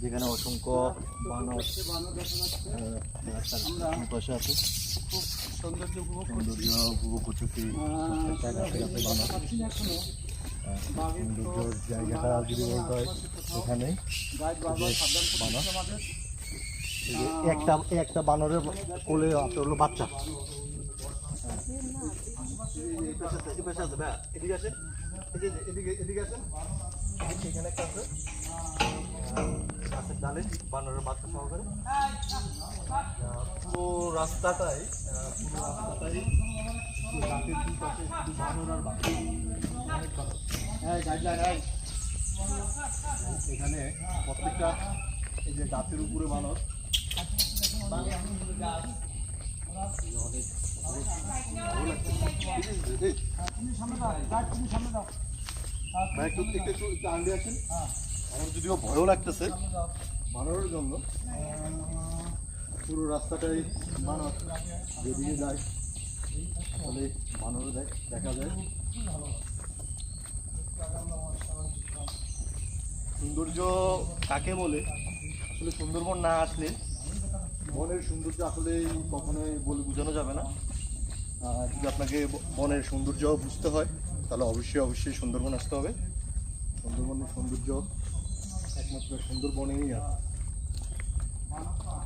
যেখানে অসংখ্য বানর পাশে আছে, খুব সৌন্দর্য উপভোগ করতেছি। সৌন্দর্যের জায়গাটা যদি বলতে হয় এখানে বানর, একটা বানরের কোলে আছে হলো বাচ্চা। বানরের বাচ্চা সহকারে পুরো রাস্তাটাই এখানে প্রত্যেকটা এই যে গাছের উপরে বানর, আমার যদিও ভয়ও লাগতেছে বানরের জন্য। পুরো রাস্তাটাই বানর, যেদিকে যায় আসলে বানর দেখা যায়। সৌন্দর্য কাকে বলে আসলে সুন্দরবন না আসলে বনের সৌন্দর্য আসলে কখনোই বলে বোঝানো যাবে না। যদি আপনাকে বনের সৌন্দর্য বুঝতে হয় তাহলে অবশ্যই সুন্দরবন আসতে হবে। সুন্দরবনের সৌন্দর্য একমাত্র সুন্দরবনেই আছে।